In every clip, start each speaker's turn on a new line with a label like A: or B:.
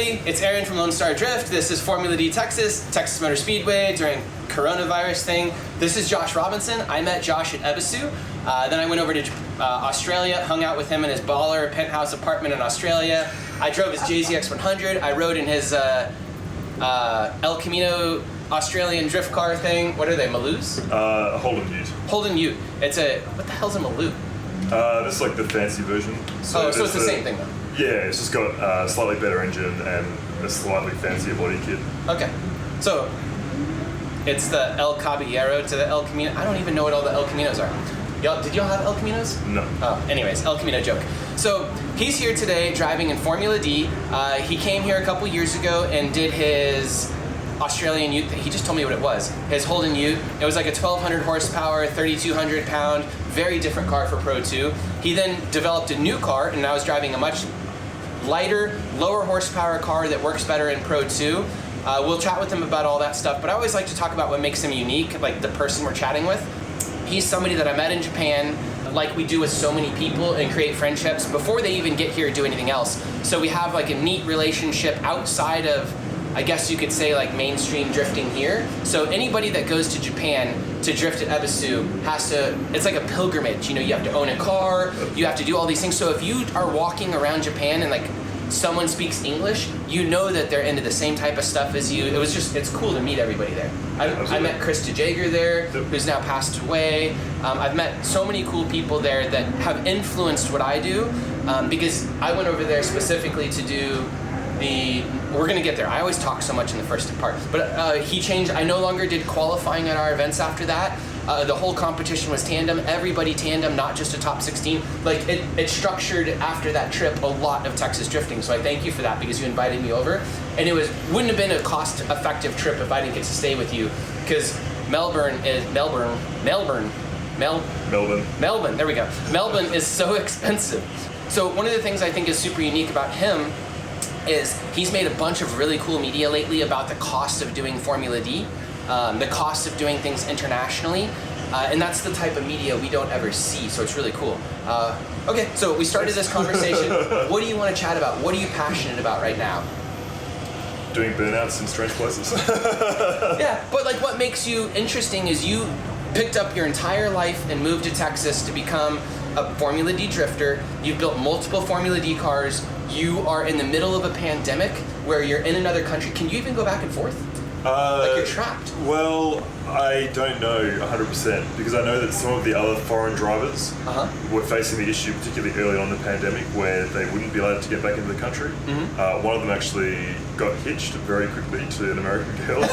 A: everybody, it's Aaron from Lone Star Drift. This is Formula D Texas, Texas Motor Speedway during coronavirus thing. This is Josh Robinson. I met Josh at Ebisu. Then I went over to Australia, hung out with him in his baller penthouse apartment in Australia. I drove his JZX 100. I rode in his El Camino Australian drift car thing. What are they, Maloos?
B: Holden Ute.
A: Holden Ute. It's a, what the hell's a Maloo?
B: This is like the fancy version.
A: So it's the same thing though?
B: Yeah, it's just got a slightly better engine and a slightly fancier body kit.
A: Okay, so it's the El Caballero to the El Camino. I don't even know what all the El Caminos are. Did y'all have El Caminos?
B: No.
A: Oh, anyways, El Camino joke. So he's here today driving in Formula D. He came here a couple years ago and did his Australian Ute. He just told me what it was. His Holden Ute. It was like a 1,200 horsepower, 3,200 pound, very different car for Pro 2. He then developed a new car, and I was driving a much lighter, lower horsepower car that works better in Pro 2. We'll chat with him about all that stuff, but I always like to talk about what makes him unique, like the person we're chatting with. He's somebody that I met in Japan, like we do with so many people, and create friendships before they even get here or do anything else. So we have like a neat relationship outside of, I guess you could say, like mainstream drifting here. So anybody that goes to Japan to drift at Ebisu has to, it's like a pilgrimage. You know, you have to own a car, you have to do all these things. So if you are walking around Japan and like someone speaks English, you know that they're into the same type of stuff as you. It was just, it's cool to meet everybody there. I met Krista Jaeger there, who's now passed away. I've met so many cool people there that have influenced what I do, because I went over there specifically to do we're gonna get there. I always talk so much in the first part, but he changed. I no longer did qualifying at our events after that. The whole competition was tandem, everybody tandem, not just a top 16. Like it structured after that trip a lot of Texas drifting. So I thank you for that because you invited me over, and wouldn't have been a cost-effective trip if I didn't get to stay with you, because Melbourne. There we go. Melbourne is so expensive. So one of the things I think is super unique about him is he's made a bunch of really cool media lately about the cost of doing Formula D, the cost of doing things internationally, and that's the type of media we don't ever see, so it's really cool. Okay, so we started this conversation. What do you want to chat about? What are you passionate about right now?
B: Doing burnouts in strange places.
A: Yeah, but like what makes you interesting is you picked up your entire life and moved to Texas to become a Formula D drifter. You've built multiple Formula D cars. You are in the middle of a pandemic where you're in another country. Can you even go back and forth? Like you're trapped.
B: Well, I don't know 100% because I know that some of the other foreign drivers were facing the issue, particularly early on in the pandemic, where they wouldn't be allowed to get back into the country. Mm-hmm. One of them actually got hitched very quickly to an American girl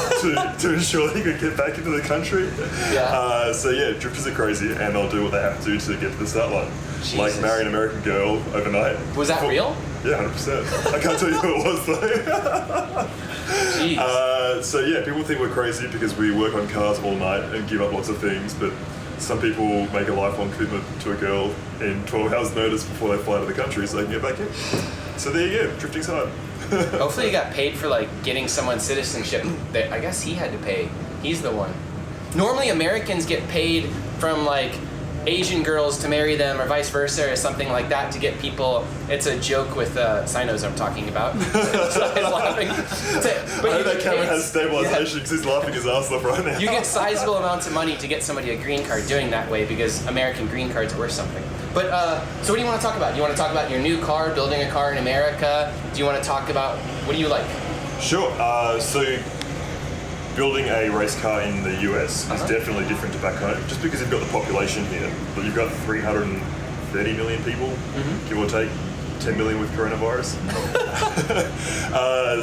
B: to ensure he could get back into the country. Yeah. So yeah, drifters are crazy, and they'll do what they have to do to get to the start line. Jesus. Like marry an American girl overnight.
A: Was that real?
B: Yeah, 100%. I can't tell you who it was though.
A: Jeez.
B: So yeah, people think we're crazy because we work on cars all night and give up lots of things, but some people make a lifelong commitment to a girl in 12 hours notice before they fly to the country so they can get back in. So there you go, drifting's hard.
A: Hopefully you got paid for like getting someone's citizenship. I guess he had to pay. He's the one. Normally Americans get paid from like Asian girls to marry them or vice versa or something like that to get people. It's a joke with Sinos I'm talking about. So he's laughing.
B: But I hope that camera has stabilization because he's laughing his ass off right now.
A: You get sizable amounts of money to get somebody a green card doing that way because American green cards are worth something. But so what do you want to talk about? Do you want to talk about your new car, building a car in America? Do you want to talk about, what do you like?
B: Sure. So building a race car in the US is definitely different to back home, just because you've got the population here. But you've got 330 million people, give or take, 10 million with coronavirus.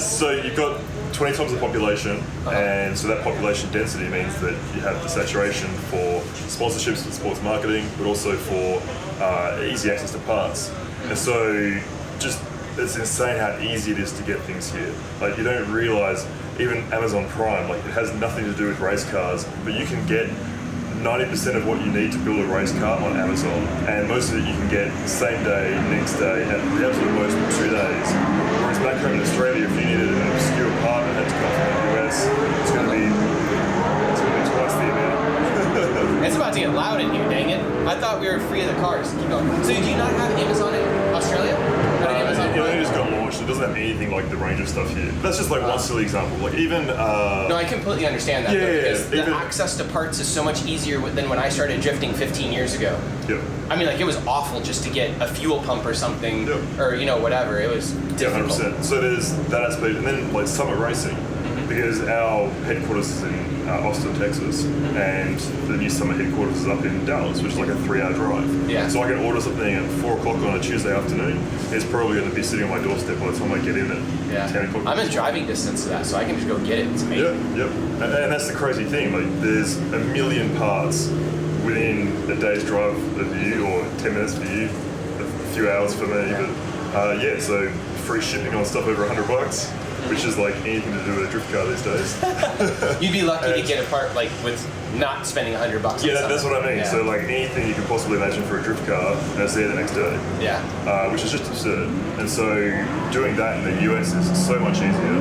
B: So you've got 20 times the population, and so that population density means that you have the saturation for sponsorships and sports marketing, but also for easy access to parts. And so just, it's insane how easy it is to get things here. Like you don't realize, even Amazon Prime, like it has nothing to do with race cars, but you can get 90% of what you need to build a race car on Amazon, and most of it you can get same day, next day, and the absolute most 2 days. Whereas back home in Australia, if you needed an obscure part that had to come from the US, it's going to be twice the amount.
A: It's about to get loud in here, dang it. I thought we were free of the cars. Keep going. So do you not have Amazon in Australia? Not an Amazon
B: it only just got launched. It doesn't have anything like the range of stuff here. That's just like one silly example. Like even
A: No, I completely understand that.
B: Yeah,
A: though,
B: yeah,
A: because
B: yeah.
A: the access to parts is so much easier than when I started drifting 15 years ago.
B: yeah.
A: I mean, like it was awful just to get a fuel pump or something,
B: Yeah.
A: or whatever. It was difficult.
B: 100%. So there's that aspect, and then like Summit Racing, because our headquarters is in Austin, Texas, and the new Summit headquarters is up in Dallas, which is like a 3-hour drive.
A: Yeah.
B: So I can order something at 4 o'clock on a Tuesday afternoon. It's probably going to be sitting on my doorstep by the time I get in at
A: Yeah.
B: 10 o'clock.
A: I'm in driving distance of that, so I can just go get it. It's amazing.
B: Yep. And that's the crazy thing. Like, there's a million parts within a day's drive of you, or 10 minutes for you, a few hours for me.
A: Yeah.
B: But so free shipping on stuff over $100, which is like anything to do with a drift car these days.
A: You'd be lucky to get a part like with not spending $100.
B: Yeah, that's what I mean.
A: Yeah.
B: So like anything you could possibly imagine for a drift car, and it's there the next day.
A: Yeah.
B: Which is just absurd. And so doing that in the US is so much easier.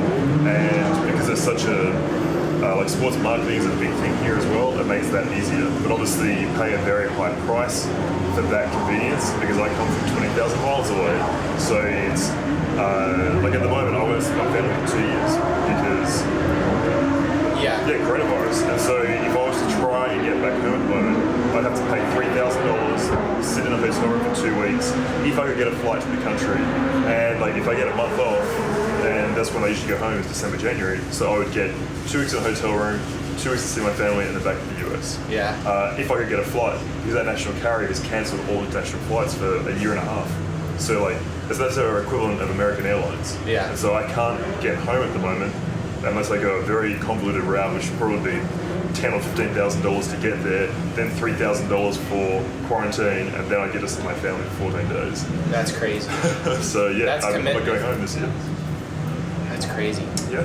B: And because there's such a like sports marketing is a big thing here as well, it makes that easier. But obviously you pay a very high price for that convenience because I come from 20,000 miles away. So it's like at the moment I was with my family for 2 years because
A: Yeah.
B: coronavirus. And so if I was to try and get back home at the moment, I'd have to pay $3,000, sit in a hotel room for 2 weeks, if I could get a flight to the country. And like if I get a month off, and that's when I usually go home, is December, January. So I would get 2 weeks in a hotel room, 2 weeks to see my family, and then back to the US.
A: Yeah.
B: If I could get a flight, because that national carrier has cancelled all international flights for a year and a half. So like, that's our equivalent of American Airlines.
A: Yeah.
B: And so I can't get home at the moment unless I go a very convoluted route, which would probably be $10,000 or $15,000 to get there, then $3,000 for quarantine, and then I get to see my family for 14 days.
A: That's crazy.
B: So yeah,
A: That's
B: I'm not
A: commitment.
B: going home this year.
A: That's crazy.
B: Yeah.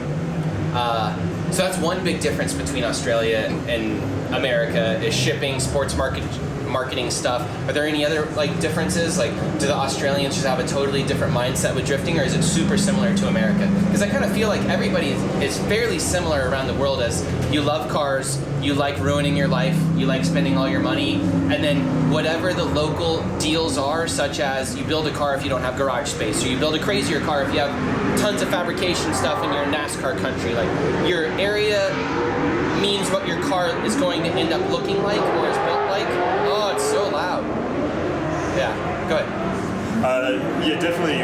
A: So that's one big difference between Australia and America is shipping, sports marketing stuff. Are there any other like differences? Like, do the Australians just have a totally different mindset with drifting, or is it super similar to America? Because I kind of feel like everybody is fairly similar around the world. As you love cars, you like ruining your life, you like spending all your money, and then whatever the local deals are, such as you build a car if you don't have garage space, or you build a crazier car if you have tons of fabrication stuff in your NASCAR country. Like your area means what your car is going to end up looking like or is built like. Oh, it's so loud. Yeah, go ahead.
B: Yeah, definitely.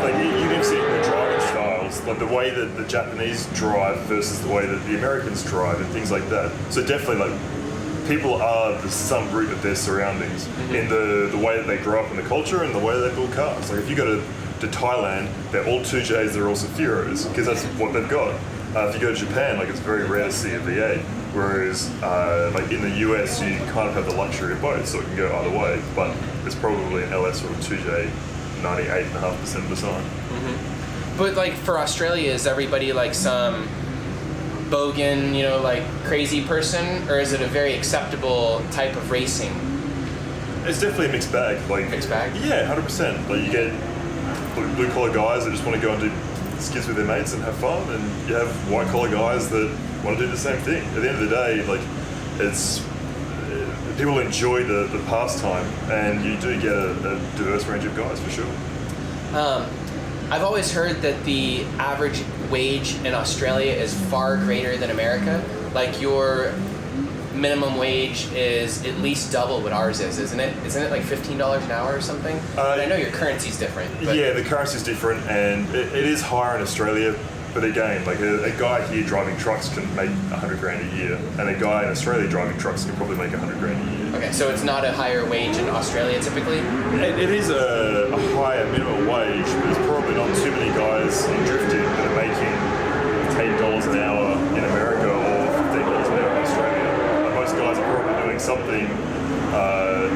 B: Like you can see the driving styles, like the way that the Japanese drive versus the way that the Americans drive, and things like that. So definitely, like people are the some root of their surroundings in the way that they grow up in the culture and the way that they build cars. Like if you go to Thailand, they're all 2Js, they're all Sephiros because that's what they've got. If you go to Japan, like it's very rare to see a V8, whereas like in the US, you kind of have the luxury of both, so it can go either way. But it's probably an LS or a 2J 98.5% of the time.
A: But like for Australia, is everybody like some bogan, like crazy person, or is it a very acceptable type of racing?
B: It's definitely a mixed bag. Like
A: Mixed bag?
B: Yeah, 100%. Like you get blue collar guys that just want to go and do skids with their mates and have fun, and you have white collar guys that want to do the same thing. At the end of the day, like it's people enjoy the pastime, and you do get a diverse range of guys for sure.
A: I've always heard that the average wage in Australia is far greater than America. Like your minimum wage is at least double what ours is, isn't it? Isn't it like $15 an hour or something? And I know your currency's different. But
B: Yeah, the currency's different, and it is higher in Australia. But again, like a guy here driving trucks can make $100 grand a year, and a guy in Australia driving trucks can probably make $100 grand a year.
A: Okay, so it's not a higher wage in Australia typically?
B: It is a higher minimum wage, but there's probably not too many guys in drifting that are making $8 an hour in America or $15 an hour in Australia. Like most guys are probably doing something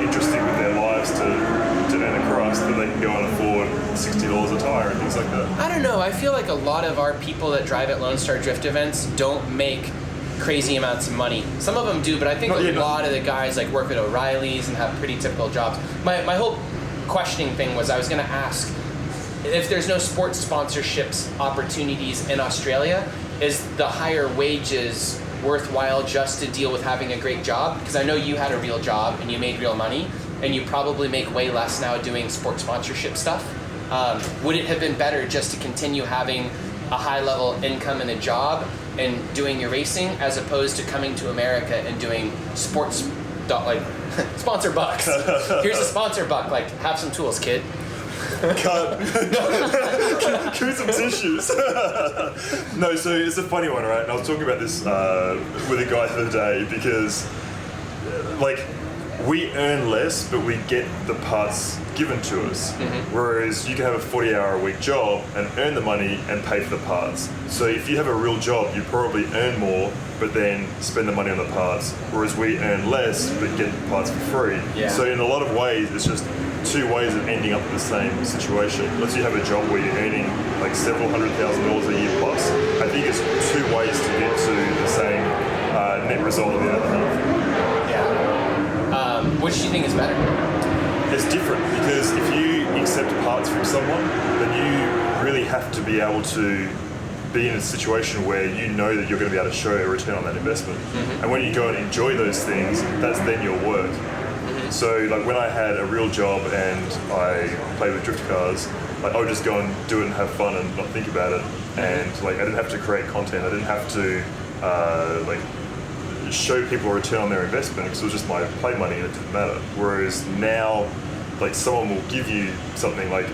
B: interesting with their lives to earn a crust that they can go and afford $60 a tire and things like that.
A: I don't know. I feel like a lot of our people that drive at Lone Star Drift events don't make crazy amounts of money. Some of them do, but I think a lot of the guys like work at O'Reilly's and have pretty typical jobs. My whole questioning thing was I was going to ask if there's no sports sponsorships opportunities in Australia, is the higher wages worthwhile just to deal with having a great job? Because I know you had a real job and you made real money, and you probably make way less now doing sports sponsorship stuff. Would it have been better just to continue having a high-level income and a job and doing your racing, as opposed to coming to America and doing sports, like sponsor bucks? Here's a sponsor buck. Like, have some tools, kid.
B: Cut. Give some tissues. No, so it's a funny one, right? And I was talking about this with a guy the other day because, like, we earn less, but we get the parts given to us. Whereas you can have a 40-hour-a-week job and earn the money and pay for the parts. So if you have a real job, you probably earn more, but then spend the money on the parts. Whereas we earn less, but get the parts for free.
A: Yeah.
B: So in a lot of ways, it's just two ways of ending up in the same situation. Let's say you have a job where you're earning like several $100,000 a year plus. I think it's two ways to get to the same net result of the other half.
A: Which do you think is better?
B: It's different because if you accept parts from someone, then you really have to be able to be in a situation where you know that you're going to be able to show a return on that investment. And when you go and enjoy those things, that's then your work. So like when I had a real job and I played with drift cars, like I would just go and do it and have fun and not think about it. And like I didn't have to create content. I didn't have to like show people a return on their investment because it was just my play money and it didn't matter. Whereas now, like someone will give you something like,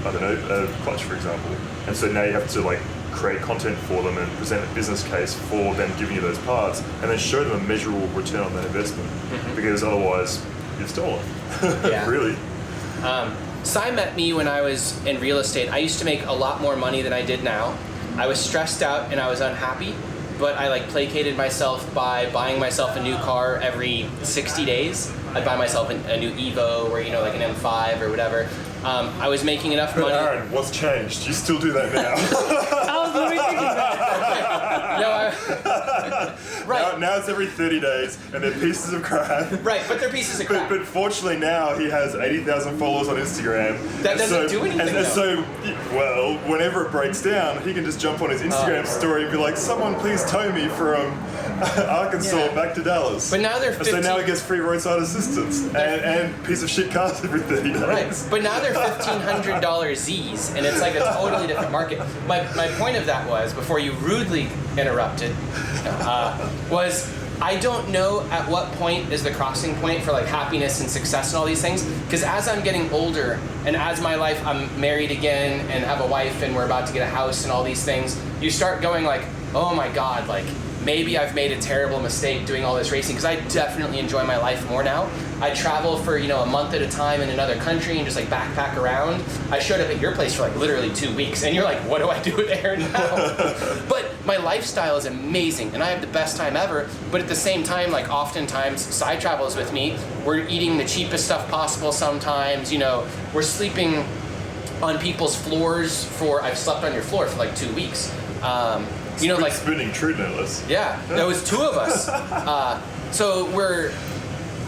B: I don't know, a clutch for example. And so now you have to like create content for them and present a business case for them giving you those parts and then show them a measurable return on that investment. Because otherwise, you're stolen.
A: Yeah.
B: Really.
A: Cy met me when I was in real estate. I used to make a lot more money than I did now. I was stressed out and I was unhappy, but I like placated myself by buying myself a new car every 60 days. I'd buy myself a new Evo or, you know, like an M5 or whatever. I was making enough money.
B: Aaron, what's changed? You still do that now.
A: I was literally thinking that. Right.
B: Now it's every 30 days, and they're pieces of crap.
A: Right, but they're pieces of crap.
B: But fortunately now he has 80,000 followers on Instagram.
A: That doesn't do anything,
B: And so, well, whenever it breaks down, he can just jump on his Instagram story and be like, someone please tow me from Arkansas back to Dallas.
A: But now they're 15...
B: So now he gets free roadside assistance and piece of shit cars every 30 days.
A: Right, but now they're $1,500 Z's, and it's like a totally different market. My point of that was, before you rudely interrupted, was I don't know at what point is the crossing point for like happiness and success and all these things. Because as I'm getting older, and as my life, I'm married again and have a wife, and we're about to get a house and all these things, you start going like, oh my God, like maybe I've made a terrible mistake doing all this racing, because I definitely enjoy my life more now. I travel for, you know, a month at a time in another country and just like backpack around. I showed up at your place for like literally 2 weeks, and you're like, what do I do with Aaron now? But my lifestyle is amazing and I have the best time ever. But at the same time, like oftentimes Cy travels with me. We're eating the cheapest stuff possible sometimes, you know, we're sleeping on people's floors I've slept on your floor for like 2 weeks. You know, like
B: spinning true no less.
A: Yeah, there was 2 of us. So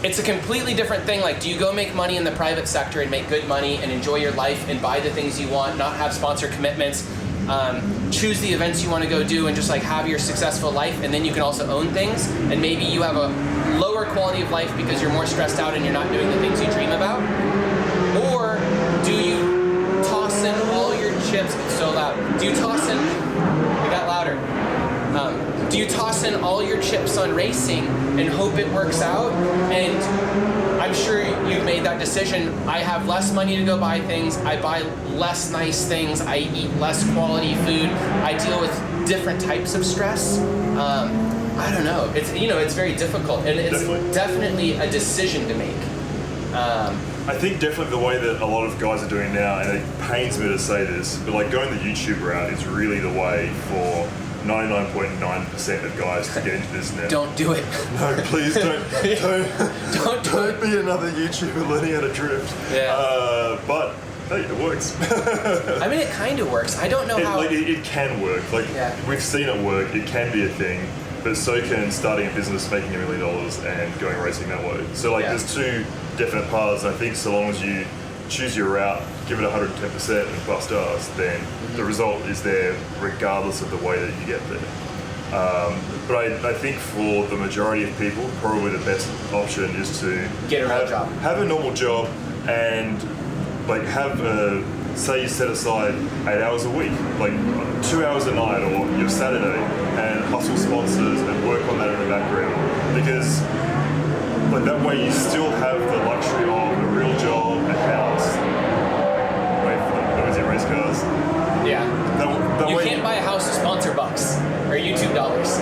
A: it's a completely different thing. Like, do you go make money in the private sector and make good money and enjoy your life and buy the things you want, not have sponsor commitments, choose the events you want to go do and just like have your successful life, and then you can also own things, and maybe you have a lower quality of life because you're more stressed out and you're not doing the things you dream about? Or do you toss in all your chips? It's so loud. Do you toss in... It got louder. Do you toss in all your chips on racing and hope it works out? And I'm sure you've made that decision. I have less money to go buy things. I buy less nice things. I eat less quality food. I deal with different types of stress. I don't know. It's very difficult, and it's definitely a decision to make.
B: I think definitely the way that a lot of guys are doing now, and it pains me to say this, but like going the YouTube route is really the way for 99.9% of guys to get into this now.
A: Don't do it.
B: No, please don't be another YouTuber learning how to drift.
A: Yeah.
B: But hey, it works.
A: I mean, it kind of works. I don't know how.
B: Like it can work. Like we've seen it work. It can be a thing. But so can starting a business, making $1 million, and going racing that way. So like, there's 2 definite paths. I think so long as you choose your route, give it 110% and bust ass, then the result is there regardless of the way that you get there. But I think for the majority of people, probably the best option is to
A: get a real job.
B: Have a normal job and like have a say you set aside 8 hours a week, like 2 hours a night or your Saturday, and hustle sponsors and work on that in the background, because like that way you still have the luxury of a real job, a house. Wait for the noisy race cars.
A: Yeah.
B: That
A: You
B: way,
A: can't buy a house with sponsor bucks or YouTube dollars.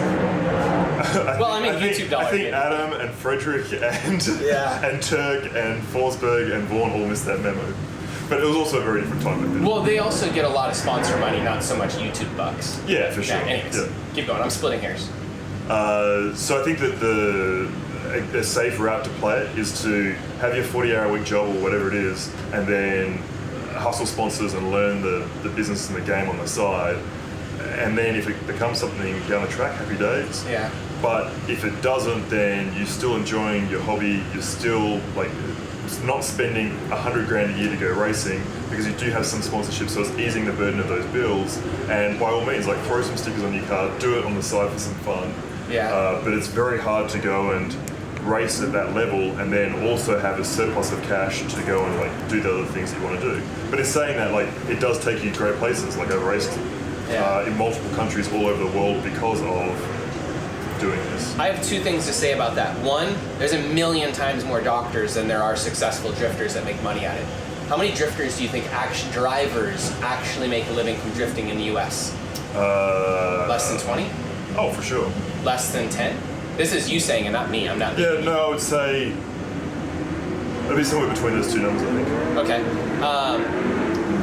A: Well, I mean, YouTube dollars.
B: I think Adam and Frederick and
A: Yeah.
B: and Turk and Forsberg and Vaughan all missed that memo. But it was also a very different time back then.
A: Well, they also get a lot of sponsor money, not so much YouTube bucks.
B: Yeah, for sure.
A: Yeah, anyways,
B: Yeah.
A: keep going. I'm splitting hairs.
B: So I think that a safe route to play it is to have your 40-hour-a-week job or whatever it is, and then hustle sponsors and learn the business and the game on the side. And then if it becomes something down the track, happy days.
A: Yeah.
B: But if it doesn't, then you're still enjoying your hobby. You're still like not spending $100,000 a year to go racing, because you do have some sponsorship, so it's easing the burden of those bills. And by all means, like throw some stickers on your car, do it on the side for some fun.
A: Yeah.
B: But it's very hard to go and race at that level and then also have a surplus of cash to go and like do the other things that you want to do. But in saying that, like it does take you to great places. Like I've raced in multiple countries all over the world because of doing this.
A: I have two things to say about that. One, there's a million times more doctors than there are successful drifters that make money at it. How many drifters do you think drivers actually make a living from drifting in the US? Less than 20?
B: Oh, for sure.
A: Less than 10? This is you saying and not me. I'm not.
B: Yeah, no, I would say it'd be somewhere between those two numbers, I think.
A: Okay.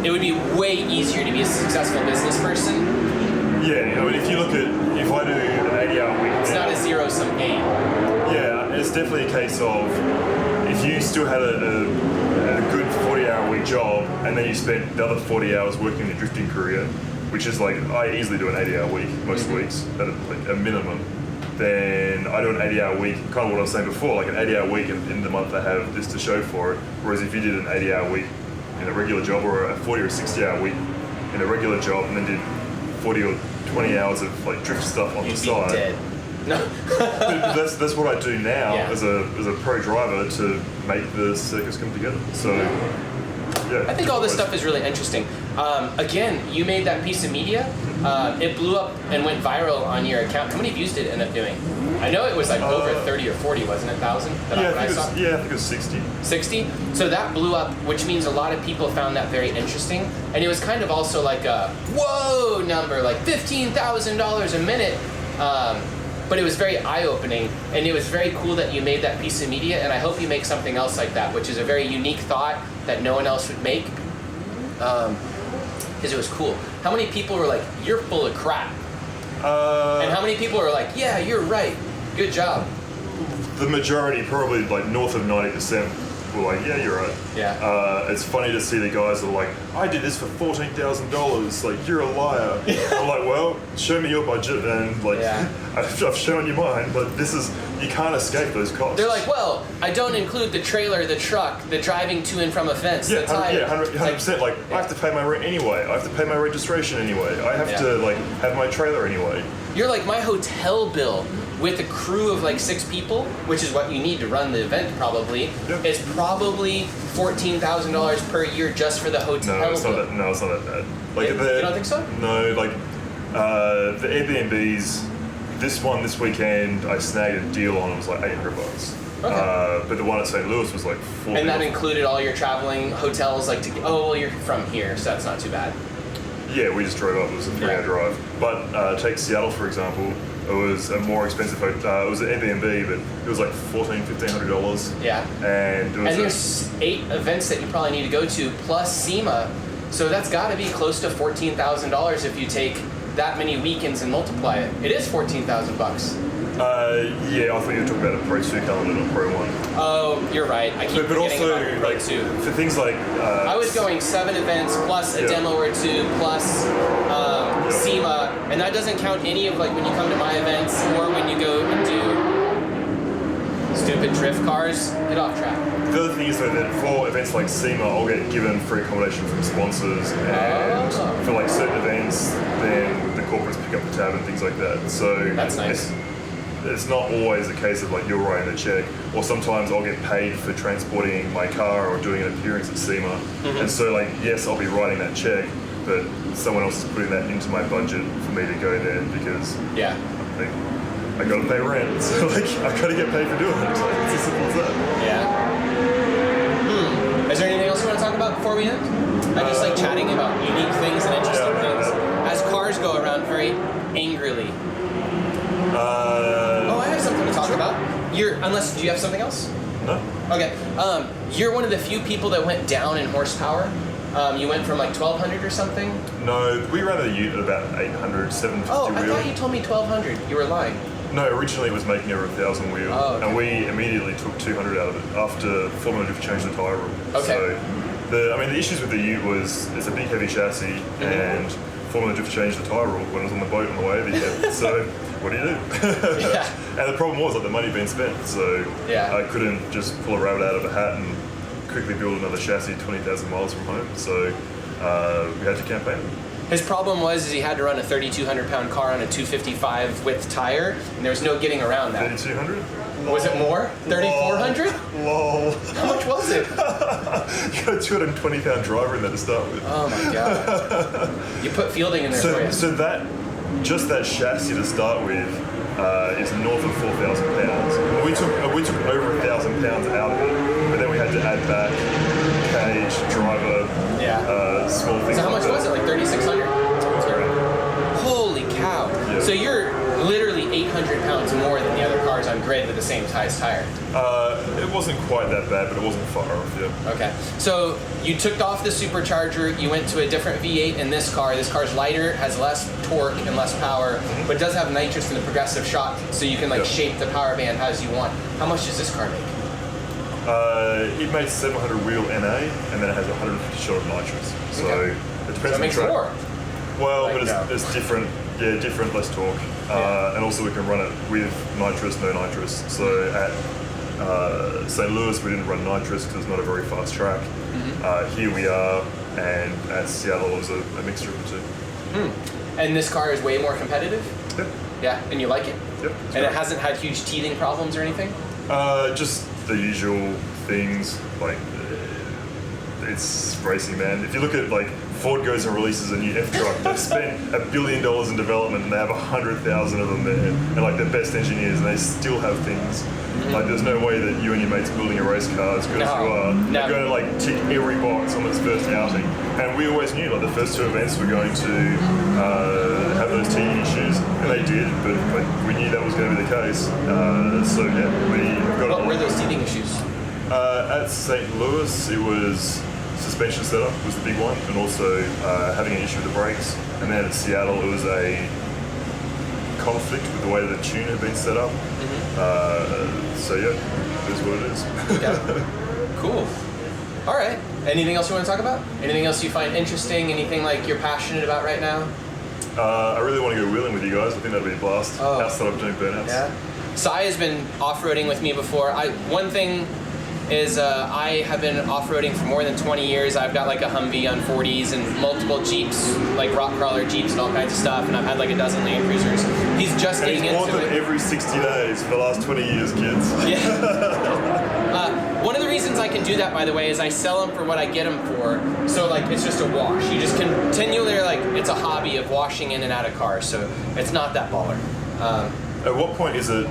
A: It would be way easier to be a successful business person.
B: Yeah, I mean, if you look at, if I do an 80-hour week,
A: It's not a zero-sum game.
B: yeah, it's definitely a case of if you still had a good 40-hour week job and then you spent the other 40 hours working in your drifting career, which is like, I easily do an 80-hour week most weeks at a minimum, then I do an 80-hour week, kind of what I was saying before, like an 80-hour week and in the month I have this to show for it, whereas if you did an 80-hour week in a regular job or a 40 or 60-hour week in a regular job and then did 40 or 20 hours of like drift stuff on
A: You'd
B: the
A: be
B: side.
A: dead. No.
B: But that's what I do now
A: Yeah.
B: as a pro driver to make the circus come together. So yeah.
A: I think all this stuff is really interesting. Again, you made that piece of media. It blew up and went viral on your account. How many views did it end up doing? I know it was like over 30 or 40, wasn't it? 1,000?
B: I think it was 60.
A: 60? So that blew up, which means a lot of people found that very interesting. And it was kind of also like a whoa number, like $15,000 a minute. But it was very eye-opening, and it was very cool that you made that piece of media, and I hope you make something else like that, which is a very unique thought that no one else would make, because it was cool. How many people were like, you're full of crap? And how many people were like, yeah, you're right, good job?
B: The majority, probably like north of 90%, were like, yeah, you're right.
A: Yeah.
B: It's funny to see the guys that are like, I did this for $14,000, like, you're a liar. I'm like, well, show me your budget, and like,
A: Yeah.
B: I've shown you mine, but this is, you can't escape those costs.
A: They're like, well, I don't include the trailer, the truck, the driving to and from events,
B: yeah,
A: the tire.
B: 100%. Like, I have to pay my rent anyway. I have to pay my registration anyway. I have to like have my trailer anyway.
A: You're like, my hotel bill with a crew of like 6 people, which is what you need to run the event probably,
B: Yep.
A: is probably $14,000 per year just for the hotel
B: No, it's not
A: bill.
B: that. No, it's not that bad. Like
A: You don't think so?
B: No, like the Airbnbs. This weekend, I snagged a deal on. It was like $800.
A: Okay.
B: But the one at St. Louis was like $40.
A: And that included all your traveling hotels, like well, you're from here, so that's not too bad.
B: Yeah, we just drove up. It was a 3-hour drive. But take Seattle, for example. It was a more expensive hotel. It was an Airbnb, but it was like $1,400-$1,500.
A: Yeah.
B: And it was
A: there's 8 events that you probably need to go to, plus SEMA. So that's got to be close to $14,000 if you take that many weekends and multiply it. It is $14,000.
B: Yeah, I thought you were talking about a Pro 2 calendar, not Pro 1.
A: Oh, you're right. I keep
B: But
A: forgetting
B: also,
A: about Pro
B: like,
A: 2.
B: for things like...
A: I was going 7 events plus a
B: Yeah.
A: demo or 2 plus SEMA, and that doesn't count any of like when you come to my events or when you go and do stupid drift cars. Get off track.
B: The other thing is though that for events like SEMA, I'll get given free accommodation from sponsors, and
A: Oh.
B: for like certain events, then the corporates pick up the tab and things like that. So
A: That's nice.
B: it's not always a case of like you're writing the check, or sometimes I'll get paid for transporting my car or doing an appearance at SEMA. And so like, yes, I'll be writing that check, but someone else is putting that into my budget for me to go there because
A: Yeah.
B: like, I gotta pay rent, so like I gotta get paid for doing it. It's as simple as that.
A: Yeah. Is there anything else you want to talk about before we end? I just like chatting about unique things and interesting things. As cars go around very angrily. Oh, I have something to talk about. Unless, do you have something else?
B: No.
A: Okay. You're one of the few people that went down in horsepower. You went from like 1200 or something?
B: No, we ran a ute at about 800, 750
A: Oh, I
B: wheel.
A: thought you told me 1200. You were lying.
B: No, originally it was making over 1,000 wheel,
A: Oh, okay.
B: and we immediately took 200 out of it after Formula Drift changed the tyre rule.
A: Okay.
B: So, the issues with the ute was it's a big heavy chassis, and Formula Drift changed the tyre rule when it was on the boat on the way over here. So, what do you do?
A: Yeah.
B: And the problem was like the money being spent, so
A: Yeah.
B: I couldn't just pull a rabbit out of a hat and quickly build another chassis 20,000 miles from home. So we had to campaign.
A: His problem was he had to run a 3,200 pound car on a 255 width tire, and there was no getting around that.
B: 3,200?
A: Was it more? 3,400?
B: Lol.
A: How much was it?
B: You got a 220-pound driver in there to start with.
A: Oh my god. You put fielding in there for you.
B: So just that chassis to start with is north of 4,000 pounds. And we took over 1,000 pounds out of it, but then we had to add back cage, driver, small things.
A: So how
B: like
A: much
B: that.
A: was it? Like 3,600? Holy cow.
B: Yeah.
A: So you're literally 800 pounds more than the other cars on grid with the same size tire.
B: It wasn't quite that bad, but it wasn't far off, yeah.
A: Okay. So you took off the supercharger, you went to a different V8 in this car. This car's lighter, has less torque and less power, but does have nitrous in the progressive shock, so you can like shape the power band as you want. How much does this car make?
B: It made 700 wheel NA, and then it has 150 shot of nitrous. So
A: Okay.
B: it depends
A: So it
B: on the
A: makes
B: track.
A: more.
B: Well,
A: Like,
B: but it's different, different, less torque. And also we can run it with nitrous, no nitrous. So at St. Louis we didn't run nitrous because it's not a very fast track. Here we are, and at Seattle it was a mixture of the two.
A: And this car is way more competitive?
B: Yep.
A: Yeah, and you like it?
B: Yep.
A: And it hasn't had huge teething problems or anything?
B: Just the usual things, like it's racing, man. If you look at like Ford goes and releases a new F-Truck, they've spent $1 billion in development and they have 100,000 of them there, and like the best engineers, and they still have things. Like there's no way that you and your mates building a race car as good as you are. They're going to like tick every box on its first outing. And we always knew like the first two events were going to have those teething issues, and they did, but we knew that was going to be the case. So yeah, we got
A: What were those teething issues?
B: at St. Louis, it was suspension setup was the big one, and also having an issue with the brakes. And then at Seattle, it was a conflict with the way that the tune had been set up. So yeah, it is what it is.
A: Okay. Cool. All right. Anything else you want to talk about? Anything else you find interesting? Anything like you're passionate about right now?
B: I really want to go wheeling with you guys. I think that'd be a blast.
A: Oh.
B: Outside of doing burnouts.
A: Yeah. Sai has been off-roading with me before. One thing is I have been off-roading for more than 20 years. I've got like a Humvee on 40s and multiple Jeeps, like rock crawler Jeeps and all kinds of stuff, and I've had like a dozen Land Cruisers. He's just
B: And
A: getting
B: he's bought
A: into
B: them
A: it.
B: every 60 days for the last 20 years, kids.
A: Yeah. One of the reasons I can do that, by the way, is I sell them for what I get them for. So like it's just a wash. You just continually like it's a hobby of washing in and out of cars. So it's not that baller.
B: At what point is it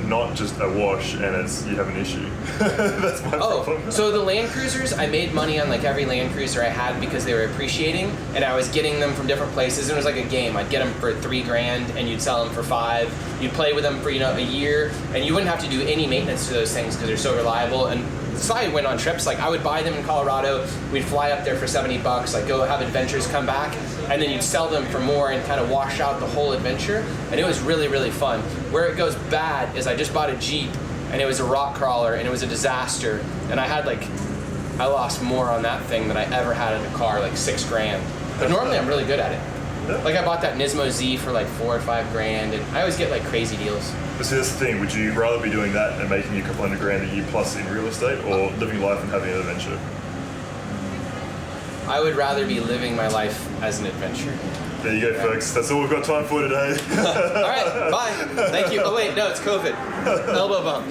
B: not just a wash and you have an issue? That's my problem.
A: So the Land Cruisers, I made money on like every Land Cruiser I had because they were appreciating, and I was getting them from different places. It was like a game. I'd get them for $3,000, and you'd sell them for $5,000. You'd play with them for a year, and you wouldn't have to do any maintenance to those things because they're so reliable. And so I went on trips. Like I would buy them in Colorado. We'd fly up there for $70. Like go have adventures, come back, and then you'd sell them for more and kind of wash out the whole adventure. And it was really, really fun. Where it goes bad is I just bought a Jeep, and it was a rock crawler, and it was a disaster. And I lost more on that thing than I ever had in a car, like $6,000. But normally I'm really good at it.
B: Yeah.
A: Like I bought that Nismo Z for like $4,000 or $5,000, and I always get like crazy deals.
B: But see, that's the thing. Would you rather be doing that and making a couple $100,000 a year plus in real estate, or living life and having an adventure?
A: I would rather be living my life as an adventure.
B: There you go, folks. That's all we've got time for today.
A: All right, bye. Thank you. Oh wait, no, it's COVID. Elbow bump.